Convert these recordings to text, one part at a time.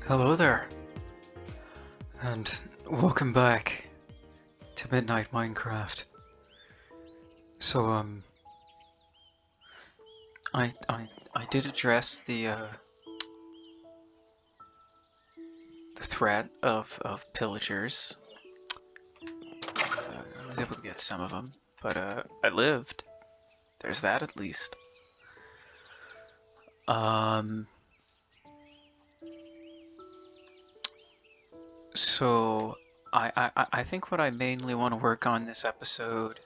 Hello there, and welcome back to Midnight Minecraft. So, I did address the threat of pillagers. I was able to get some of them, but I lived. There's that at least. So I think what I mainly want to work on this episode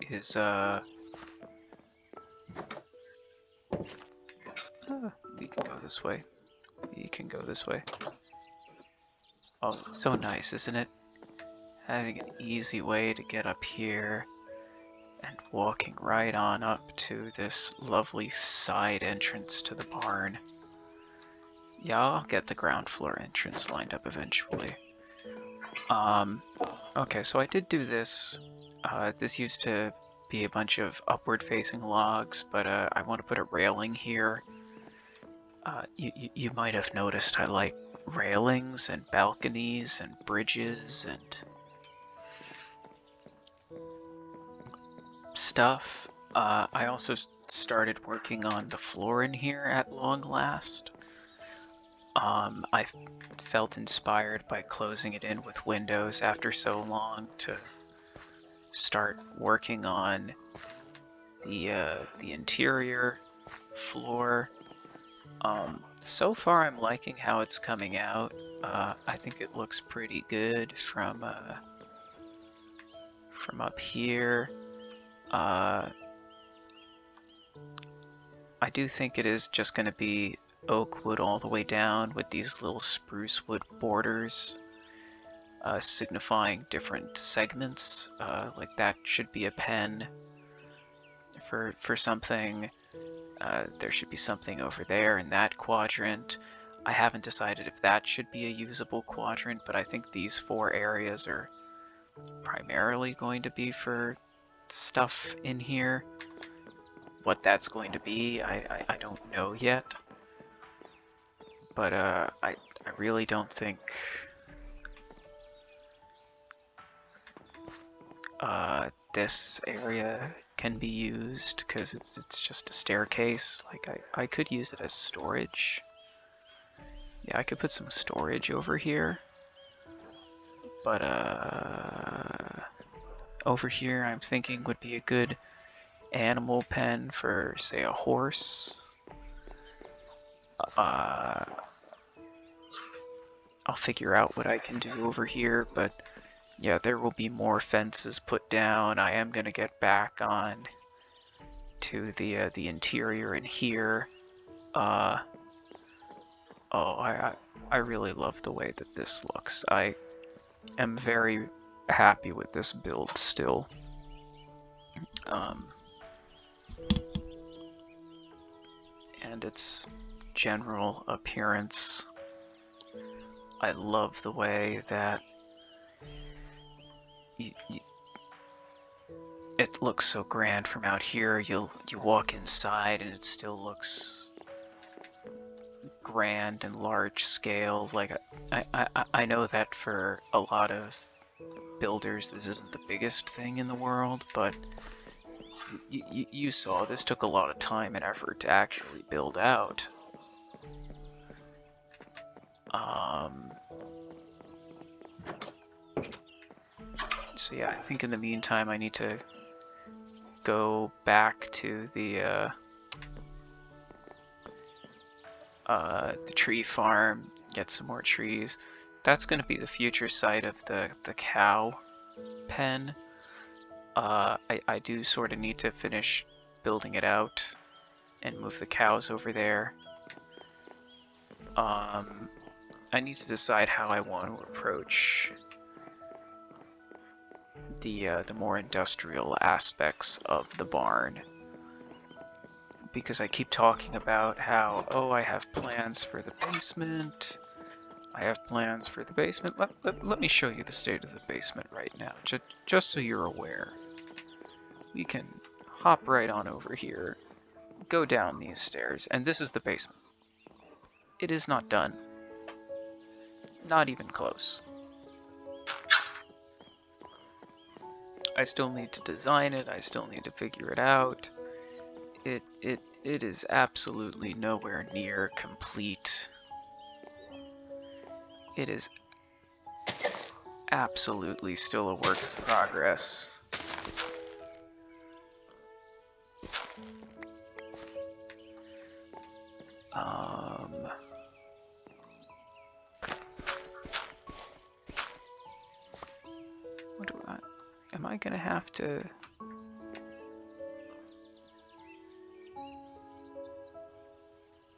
is we can go this way. You can go this way. Oh, so nice, isn't it? Having an easy way to get up here and walking right on up to this lovely side entrance to the barn. Yeah, I'll get the ground floor entrance lined up eventually. Okay, so I did do this. This used to be a bunch of upward facing logs, but I want to put a railing here. You might have noticed I like railings and balconies and bridges and stuff. I also started working on the floor in here at long last. I felt inspired by closing it in with windows after so long to start working on the interior floor. So far I'm liking how it's coming out. I think it looks pretty good from up here. I do think it is just going to be oak wood all the way down with these little spruce wood borders signifying different segments. Like that should be a pen for something. There should be something over there in that quadrant. I haven't decided if that should be a usable quadrant, but I think these 4 areas are primarily going to be for stuff in here. What that's going to be, I don't know yet. But I really don't think this area can be used because it's just a staircase. Like I could use it as storage. Yeah, I could put some storage over here. But over here I'm thinking would be a good animal pen for, say, a horse. I'll figure out what I can do over here, but yeah, there will be more fences put down. I am gonna get back on to the interior in here. Oh, I really love the way that this looks. I am very happy with this build still. And its general appearance. I love the way that it looks so grand from out here. You walk inside and it still looks grand and large scale. Like I know that for a lot of builders this isn't the biggest thing in the world, but you saw this took a lot of time and effort to actually build out. So yeah, I think in the meantime I need to go back to the tree farm, get some more trees. That's going to be the future site of the cow pen. I do sort of need to finish building it out and move the cows over there. I need to decide how I want to approach the more industrial aspects of the barn, because I keep talking about how, oh, I have plans for the basement. I have plans for the basement. Let me show you the state of the basement right now, just so you're aware. We can hop right on over here, go down these stairs, and this is the basement. It is not done. Not even close. I still need to design it, I still need to figure it out. It is absolutely nowhere near complete. It is absolutely still a work in progress. What do I... Am I gonna have to...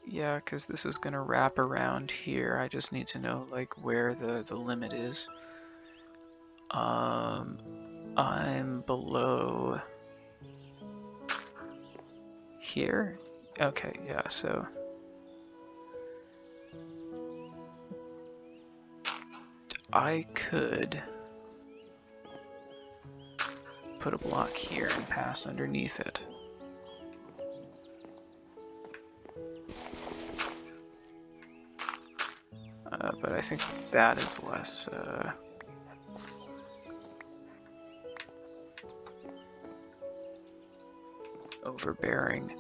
Yeah, because this is gonna wrap around here. I just need to know, like, where the limit is. I'm below... here? Okay, yeah, so... I could put a block here and pass underneath it. But I think that is less overbearing.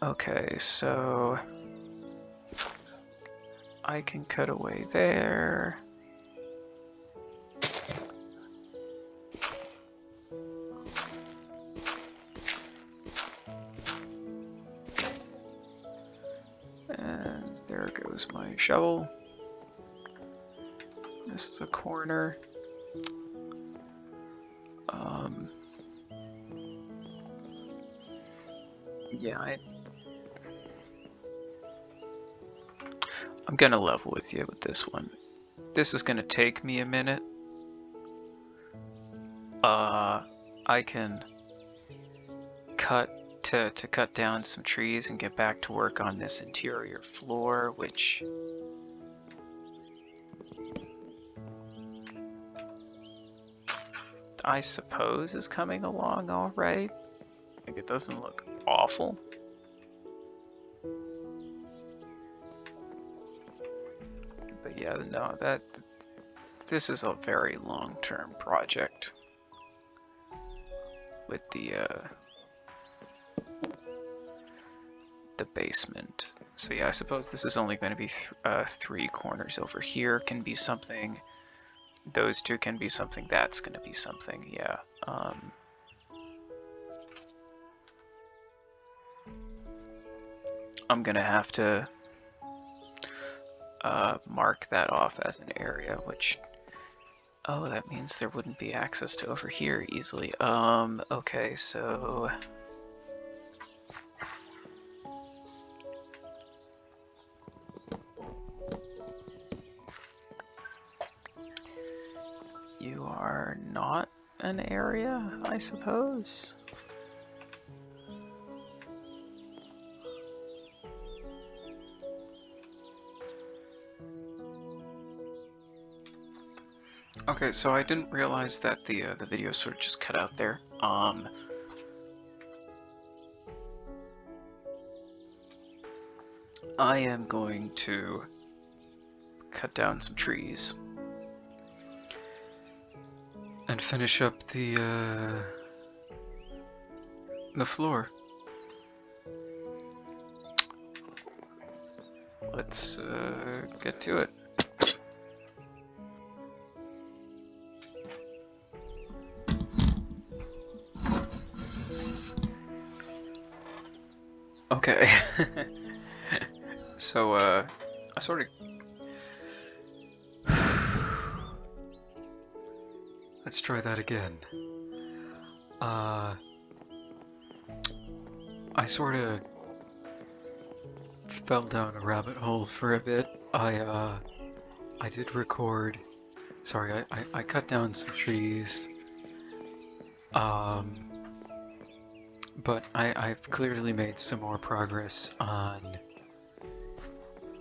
Okay, so I can cut away there. And there goes my shovel. This is a corner. Yeah, I'm gonna level with you with this one. This is gonna take me a minute. I can cut to cut down some trees and get back to work on this interior floor, which I suppose is coming along all right. Like, it doesn't look awful. But yeah, no, this is a very long-term project with the basement. So yeah, I suppose this is only going to be 3 corners. Over here can be something. Those 2 can be something. That's going to be something. Yeah. I'm gonna have to mark that off as an area, which, oh, that means there wouldn't be access to over here easily. Okay, so you are not an area, I suppose. Okay, so I didn't realize that the video sort of just cut out there. I am going to cut down some trees and finish up the floor. Let's get to it. Okay. So, I sort of... Let's try that again. I sort of fell down a rabbit hole for a bit. I did record... Sorry, I cut down some trees. But I've clearly made some more progress on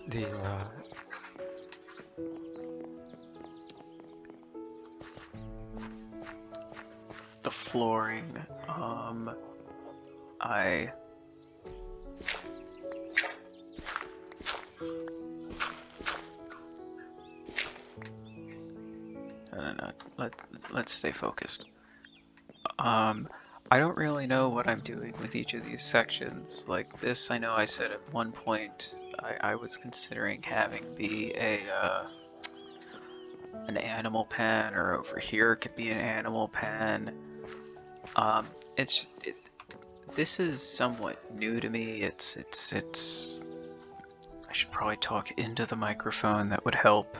the flooring. let's stay focused. I don't really know what I'm doing with each of these sections. Like this, I know I said at one point I was considering having be an animal pen, or over here it could be an animal pen. Um, this is somewhat new to me. I should probably talk into the microphone. That would help.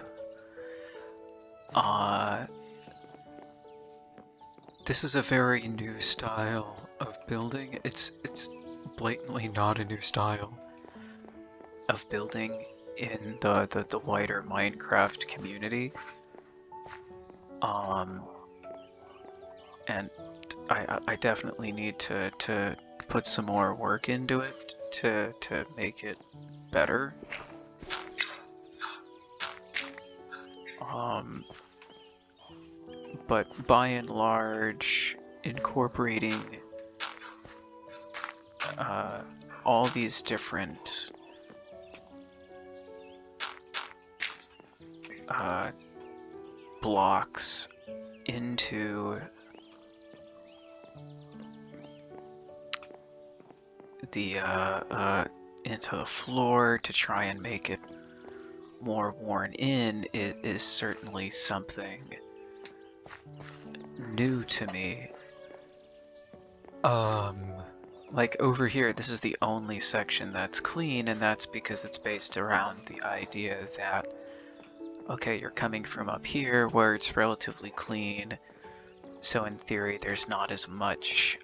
This is a very new style of building. It's blatantly not a new style of building in the wider Minecraft community. And I definitely need to put some more work into it to make it better. But by and large, incorporating all these different blocks into the floor to try and make it more worn in is certainly something new to me. Like over here, this is the only section that's clean, and that's because it's based around the idea that, okay, you're coming from up here where it's relatively clean, so in theory there's not as much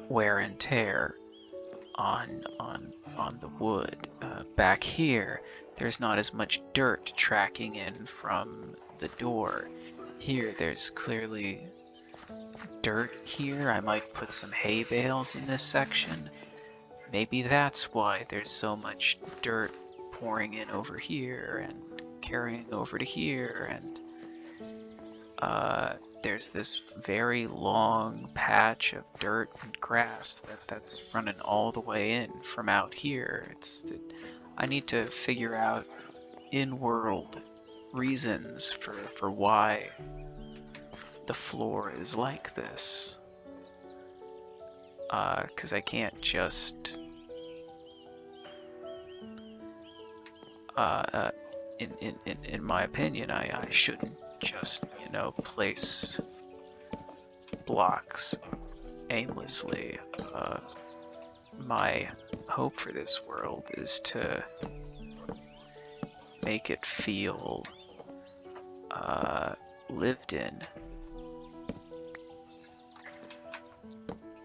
wear and tear on the wood. Back here, there's not as much dirt tracking in from the door. Here, there's clearly dirt here. I might put some hay bales in this section. Maybe that's why there's so much dirt pouring in over here and carrying over to here, and there's this very long patch of dirt and grass that's running all the way in from out here. I need to figure out in-world reasons for why the floor is like this. 'Cause I can't just in my opinion, I shouldn't just, place blocks aimlessly. My hope for this world is to make it feel lived in.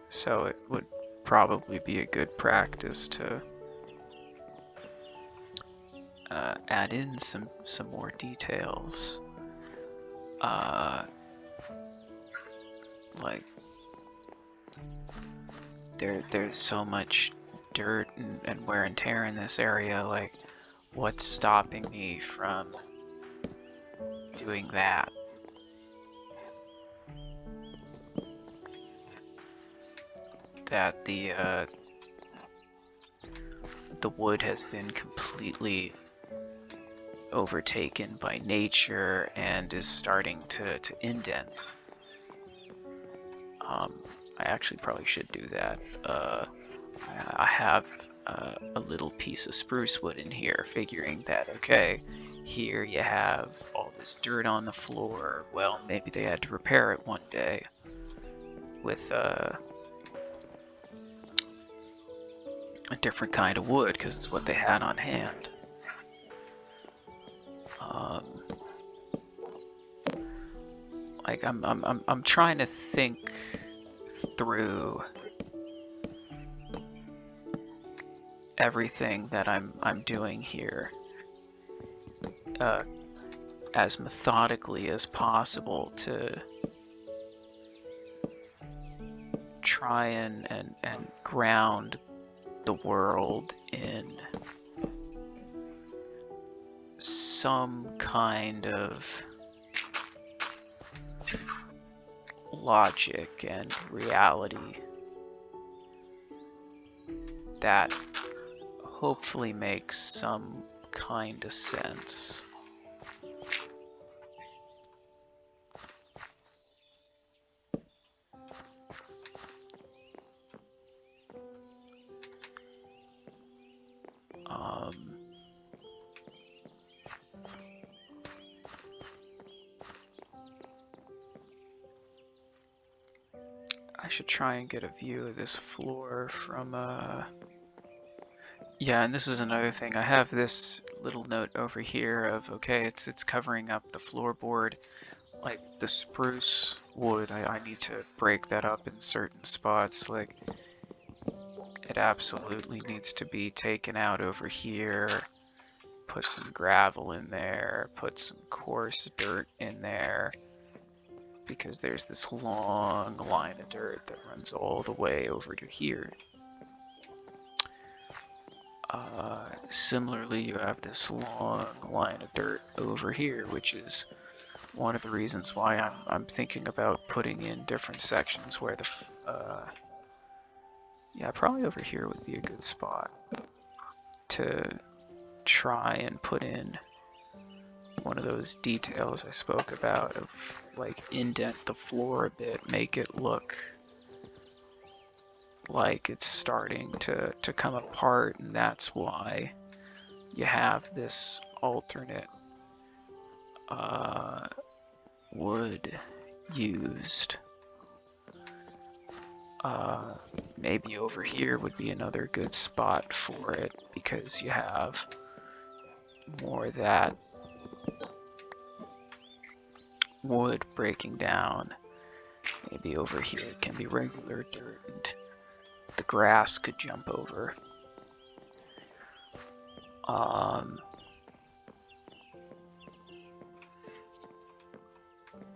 So it would probably be a good practice to add in some more details. Like there's so much dirt and wear and tear in this area. Like, what's stopping me from doing that? That the wood has been completely overtaken by nature and is starting to indent. I actually probably should do that. I have a little piece of spruce wood in here, figuring that, okay, here you have all this dirt on the floor. Well, maybe they had to repair it one day with a different kind of wood, because it's what they had on hand. Like I'm trying to think through everything that I'm doing here as methodically as possible to try and ground the world in some kind of logic and reality that hopefully makes some kind of sense. I should try and get a view of this floor from, yeah, and this is another thing. I have this little note over here of, okay, it's covering up the floorboard. Like, the spruce wood, I need to break that up in certain spots. Like, it absolutely needs to be taken out over here. Put some gravel in there. Put some coarse dirt in there. Because there's this long line of dirt that runs all the way over to here. Similarly, you have this long line of dirt over here, which is one of the reasons why I'm thinking about putting in different sections where the yeah, probably over here would be a good spot to try and put in one of those details I spoke about of like indent the floor a bit, make it look like it's starting to come apart, and that's why you have this alternate wood used. Maybe over here would be another good spot for it because you have more of that wood breaking down. Maybe over here it can be regular dirt and the grass could jump over.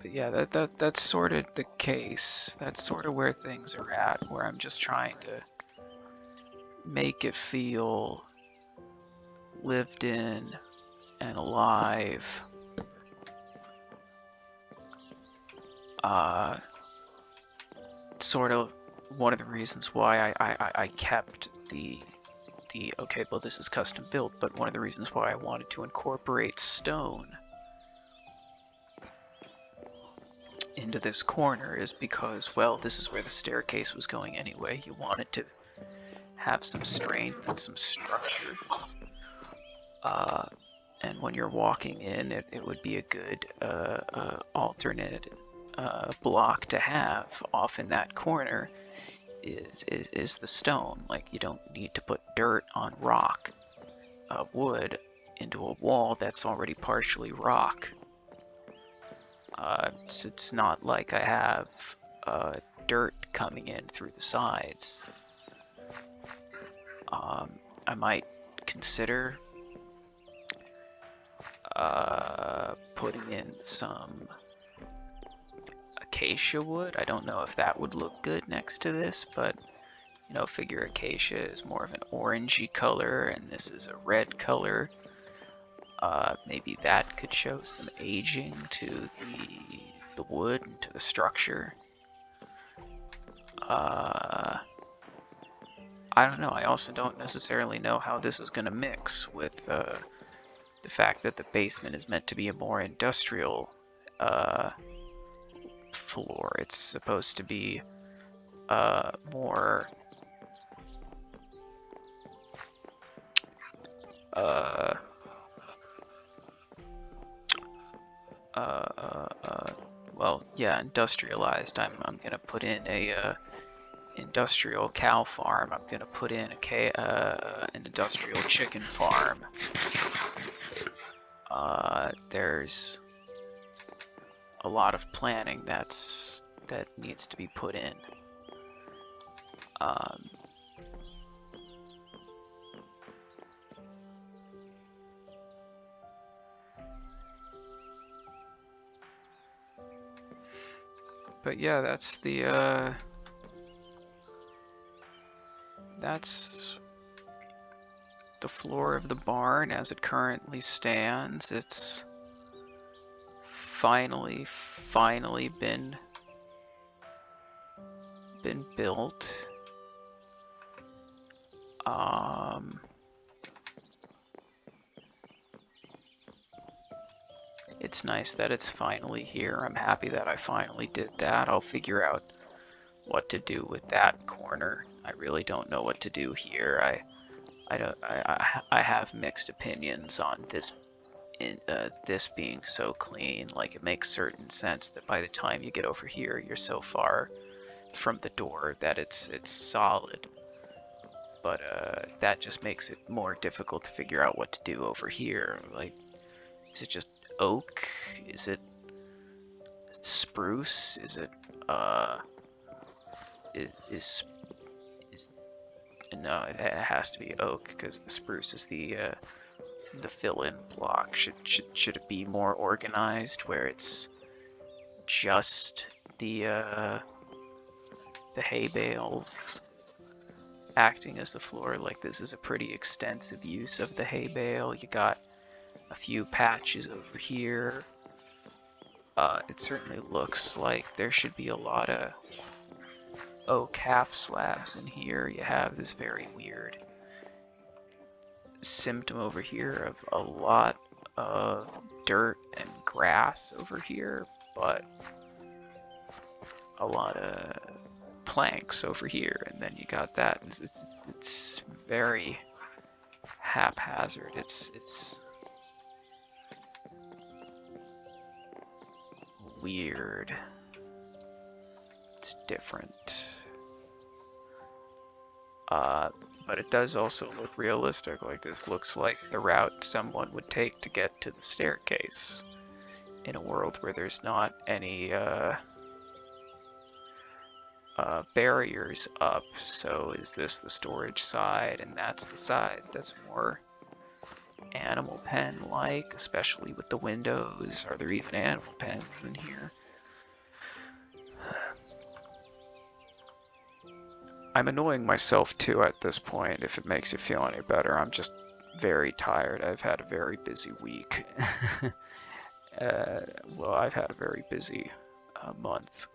But yeah, that's sort of the case. That's sort of where things are at, where I'm just trying to make it feel lived in and alive. Sort of one of the reasons why I kept the okay, well, this is custom built, but one of the reasons why I wanted to incorporate stone into this corner is because, well, this is where the staircase was going anyway. You wanted to have some strength and some structure. And when you're walking in, it would be a good alternate block to have off in that corner is the stone. Like, you don't need to put dirt on rock, wood into a wall that's already partially rock. It's not like I have dirt coming in through the sides. I might consider putting in some acacia wood. I don't know if that would look good next to this, but you know, figure acacia is more of an orangey color and this is a red color. Maybe that could show some aging to the wood and to the structure. I don't know. I also don't necessarily know how this is going to mix with the fact that the basement is meant to be a more industrial floor. It's supposed to be more well, yeah, industrialized. I'm gonna put in a industrial cow farm. I'm gonna put in an industrial chicken farm. There's a lot of planning that needs to be put in. But yeah, that's the floor of the barn as it currently stands. It's finally been built. It's nice that it's finally here. I'm happy that I finally did that. I'll figure out what to do with that corner. I really don't know what to do here. I have mixed opinions on this this being so clean. Like, it makes certain sense that by the time you get over here, you're so far from the door that it's solid, but that just makes it more difficult to figure out what to do over here. Like, is it just oak? Is it spruce? Is it is no? It has to be oak because the spruce is the fill-in block. Should it be more organized where it's just the hay bales acting as the floor? Like, this is a pretty extensive use of the hay bale. You got a few patches over here. It certainly looks like there should be a lot of oak half slabs in here. You have this very weird symptom over here of a lot of dirt and grass over here, but a lot of planks over here, and then you got that. It's very haphazard. It's weird. It's different. But it does also look realistic. Like, this looks like the route someone would take to get to the staircase in a world where there's not any barriers up. So is this the storage side, and that's the side that's more animal pen like, especially with the windows? Are there even animal pens in here? I'm annoying myself too at this point, if it makes you feel any better. I'm just very tired. I've had a very busy week. Well, I've had a very busy month.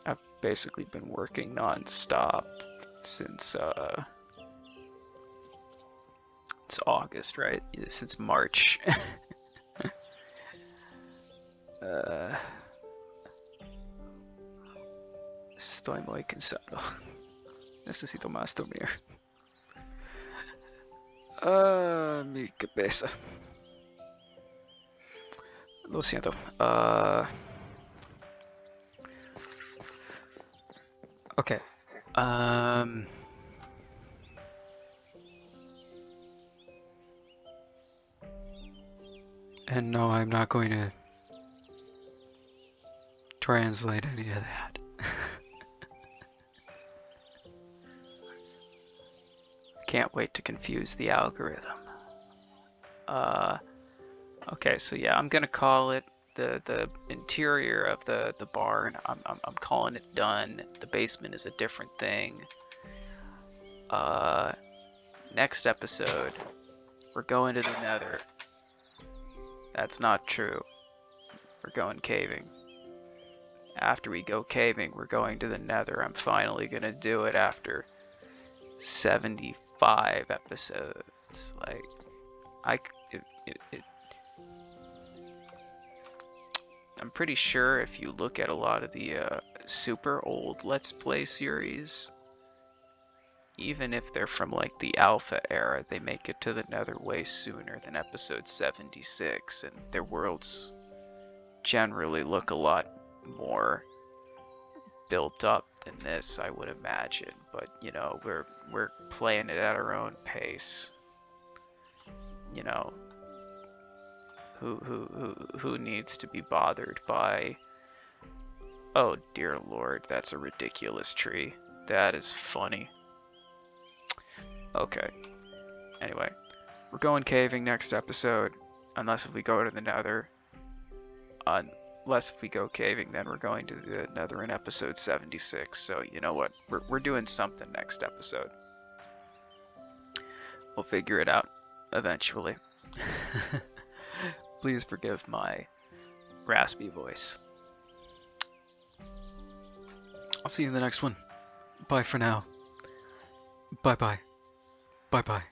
I've basically been working non-stop since it's August, right? Since March. Estoy muy cansado. Necesito más dormir. Mi cabeza. Lo siento. Okay. And no, I'm not going to translate any of that. Can't wait to confuse the algorithm. Okay, so yeah, I'm gonna call it the interior of the barn. I'm calling it done. The basement is a different thing. Next episode, we're going to the Nether. That's not true. We're going caving. After we go caving, we're going to the Nether. I'm finally gonna do it after 75 episodes. Like, I'm pretty sure if you look at a lot of the super old Let's Play series, even if they're from like the alpha era, they make it to the Nether way sooner than episode 76, and their worlds generally look a lot more built up than this, I would imagine. But you know, we're playing it at our own pace. You know, who needs to be bothered by, oh dear lord, that's a ridiculous tree. That is funny. Okay. Anyway, we're going caving next episode, unless if we go to the Nether. Unless if we go caving, then we're going to the Nether in episode 76. So you know what? We're doing something next episode. We'll figure it out eventually. Please forgive my raspy voice. I'll see you in the next one. Bye for now. Bye bye. Bye bye.